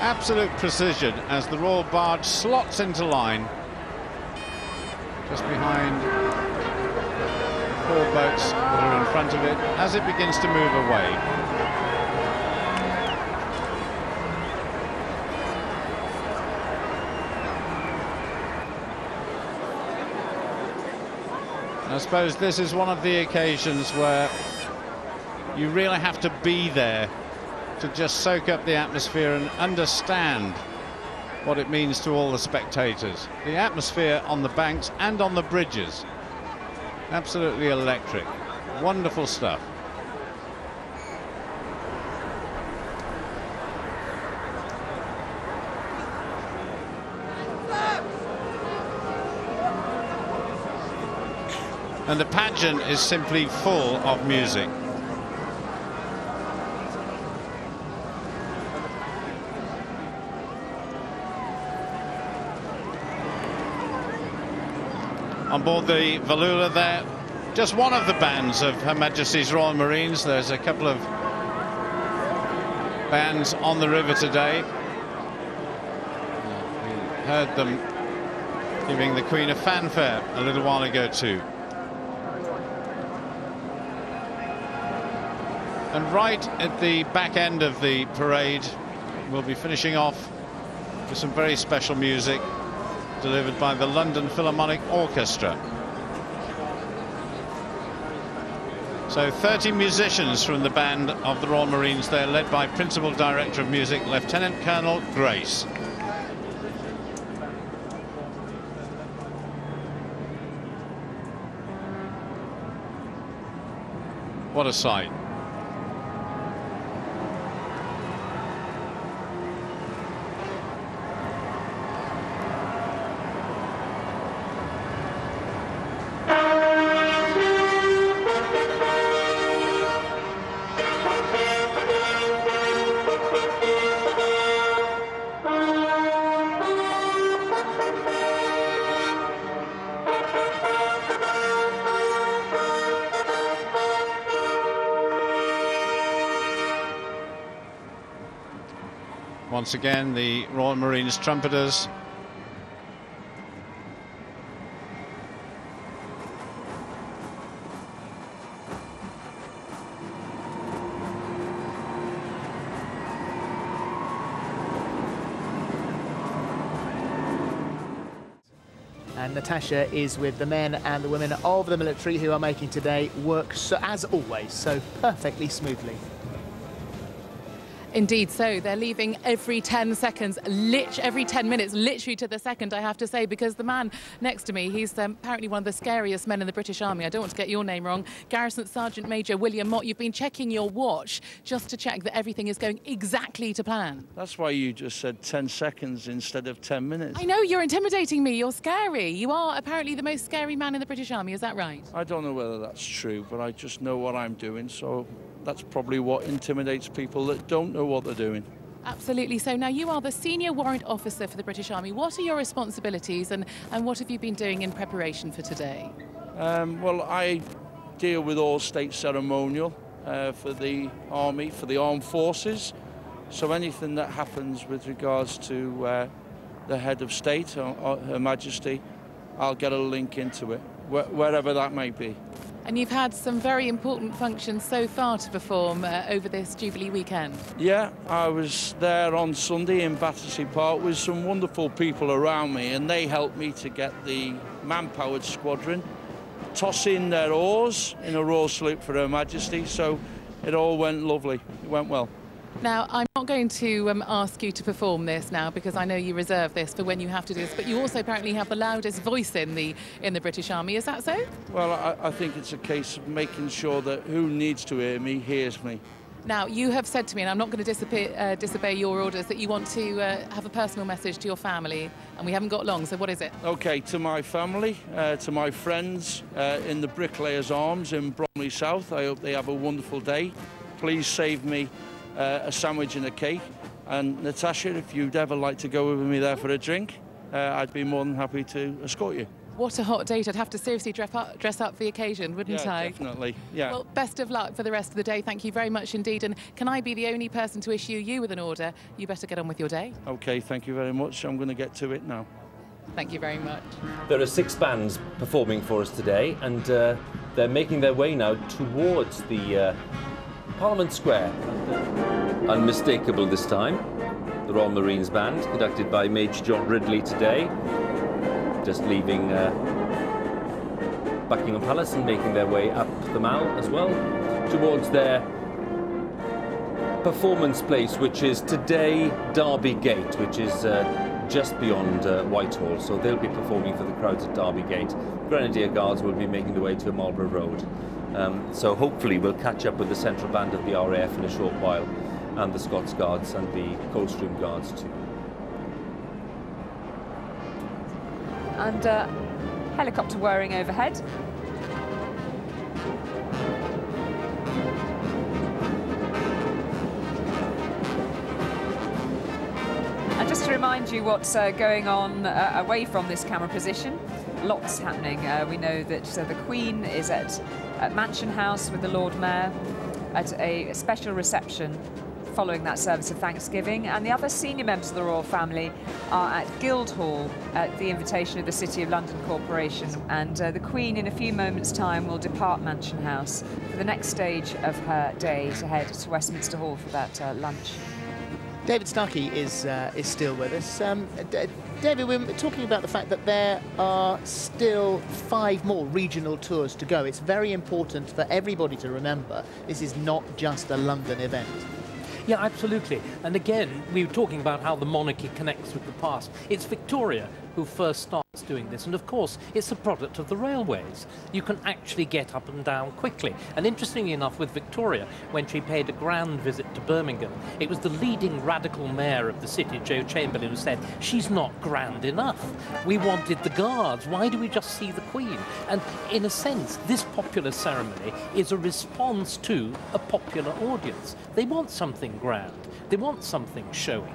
Absolute precision as the Royal Barge slots into line just behind 4 boats that are in front of it as it begins to move away. I suppose this is one of the occasions where you really have to be there to just soak up the atmosphere and understand what it means to all the spectators. The atmosphere on the banks and on the bridges, absolutely electric. Wonderful stuff. And the pageant is simply full of music. On board the Valula there, just one of the bands of Her Majesty's Royal Marines. There's a couple of bands on the river today. We heard them giving the Queen a fanfare a little while ago too. And right at the back end of the parade, we'll be finishing off with some very special music delivered by the London Philharmonic Orchestra. So 30 musicians from the band of the Royal Marines there, led by Principal Director of Music, Lieutenant Colonel Grace. What a sight. Once again, the Royal Marines trumpeters. And Natasha is with the men and the women of the military who are making today work, so, as always, so perfectly smoothly. Indeed, so they're leaving every 10 seconds, every 10 minutes, literally to the second, I have to say, because the man next to me, he's apparently one of the scariest men in the British Army. I don't want to get your name wrong. Garrison Sergeant Major William Mott, you've been checking your watch just to check that everything is going exactly to plan. That's why you just said 10 seconds instead of 10 minutes. I know, you're intimidating me. You're scary. You are apparently the most scary man in the British Army. Is that right? I don't know whether that's true, but I just know what I'm doing, so that's probably what intimidates people that don't know what they're doing. Absolutely. So now you are the senior warrant officer for the British Army. What are your responsibilities and what have you been doing in preparation for today? Well, I deal with all state ceremonial for the Army, for the armed forces. So anything that happens with regards to the head of state, or Her Majesty, I'll get a link into it, wherever that may be. And you've had some very important functions so far to perform over this Jubilee weekend. Yeah, I was there on Sunday in Battersea Park with some wonderful people around me, and they helped me to get the man-powered squadron toss in their oars in a royal salute for Her Majesty, so it all went lovely. It went well. Now, I'm not going to ask you to perform this now because I know you reserve this for when you have to do this, but you also apparently have the loudest voice in the British Army. Is that so? Well, I think it's a case of making sure that who needs to hear me hears me. Now, you have said to me, and I'm not going to disobey your orders, that you want to have a personal message to your family, and we haven't got long, so what is it? OK, to my family, to my friends in the Bricklayers Arms in Bromley South, I hope they have a wonderful day. Please save me a sandwich and a cake. And Natasha, if you'd ever like to go with me there for a drink, I'd be more than happy to escort you. What a hot date. I'd have to seriously dress up for the occasion, wouldn't I? Definitely, yeah. Well, best of luck for the rest of the day. Thank you very much indeed. And can I be the only person to issue you with an order? You better get on with your day. OK, thank you very much. I'm going to get to it now. Thank you very much. There are 6 bands performing for us today, and they're making their way now towards the Parliament Square. Unmistakable this time. The Royal Marines Band, conducted by Major John Ridley today, just leaving Buckingham Palace and making their way up the Mall as well, towards their performance place, which is today Derby Gate, which is just beyond Whitehall. So they'll be performing for the crowds at Derby Gate. Grenadier Guards will be making their way to Marlborough Road. So hopefully we'll catch up with the central band of the RAF in a short while, and the Scots Guards and the Coldstream Guards too. And helicopter whirring overhead. And just to remind you what's going on away from this camera position, lots happening. We know that the Queen is at Mansion House with the Lord Mayor at a special reception following that service of Thanksgiving, and the other senior members of the royal family are at Guildhall at the invitation of the City of London Corporation, and the Queen in a few moments' time will depart Mansion House for the next stage of her day to head to Westminster Hall for that lunch. David Starkey is still with us. David, we're talking about the fact that there are still 5 more regional tours to go. It's very important for everybody to remember this is not just a London event. Yeah, absolutely. And again, we were talking about how the monarchy connects with the past. It's Victoria who first starts doing this, and of course it's a product of the railways. You can actually get up and down quickly, and interestingly enough, with Victoria, when she paid a grand visit to Birmingham, it was the leading radical mayor of the city, Joe Chamberlain, who said she's not grand enough. We wanted the Guards. Why do we just see the Queen? And in a sense, this popular ceremony is a response to a popular audience. They want something grand. They want something showy.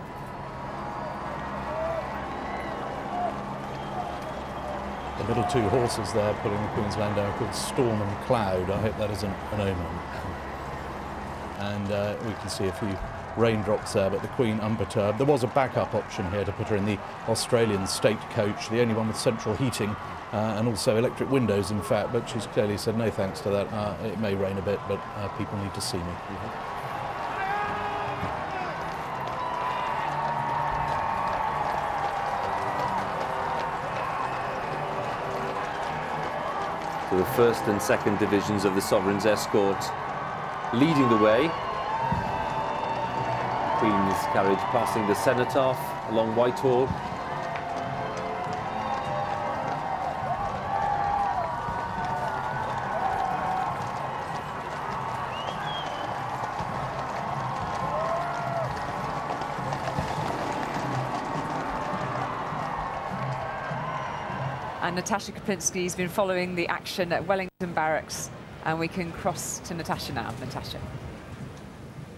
The little 2 horses there pulling the Queen's Landau are called Storm and Cloud. I hope that isn't an omen. And we can see a few raindrops there, but the Queen unperturbed. There was a backup option here to put her in the Australian state coach, the only one with central heating and also electric windows, in fact, but she's clearly said no thanks to that. It may rain a bit, but people need to see me. So the 1st and 2nd divisions of the Sovereign's escort leading the way. Queen's carriage passing the Cenotaph along Whitehall. And Natasha Kaplinski's been following the action at Wellington Barracks, and we can cross to Natasha now. Natasha.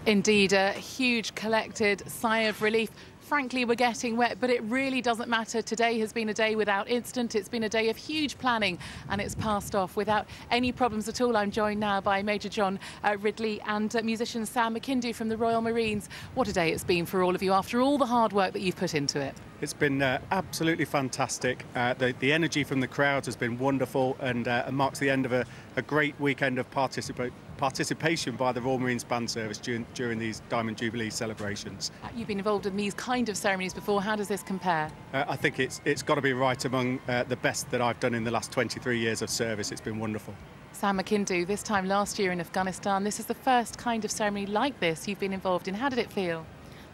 Indeed, a huge collected sigh of relief. Frankly, we're getting wet, but it really doesn't matter. Today has been a day without incident. It's been a day of huge planning, and it's passed off without any problems at all. I'm joined now by Major John Ridley and musician Sam McIndoe from the Royal Marines. What a day it's been for all of you after all the hard work that you've put into it. It's been absolutely fantastic. The energy from the crowds has been wonderful, and marks the end of a great weekend of participation by the Royal Marines Band Service during these Diamond Jubilee celebrations. You've been involved in these kind of ceremonies before. How does this compare? I think it's got to be right among the best that I've done in the last 23 years of service. It's been wonderful. Sam McIndoe, this time last year in Afghanistan, this is the first kind of ceremony like this you've been involved in. How did it feel?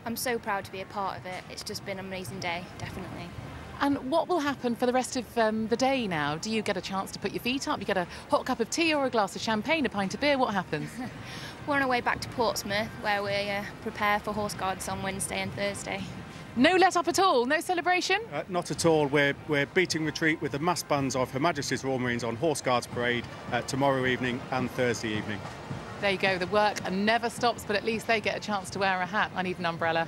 I'm so proud to be a part of it. It's just been an amazing day, definitely. And what will happen for the rest of the day now? Do you get a chance to put your feet up? You get a hot cup of tea or a glass of champagne, a pint of beer? What happens? We're on our way back to Portsmouth, where we prepare for Horse Guards on Wednesday and Thursday. No let up at all? No celebration? Not at all. We're beating retreat with the mass bands of Her Majesty's Royal Marines on Horse Guards Parade tomorrow evening and Thursday evening. There you go. The work never stops, but at least they get a chance to wear a hat. I need an umbrella.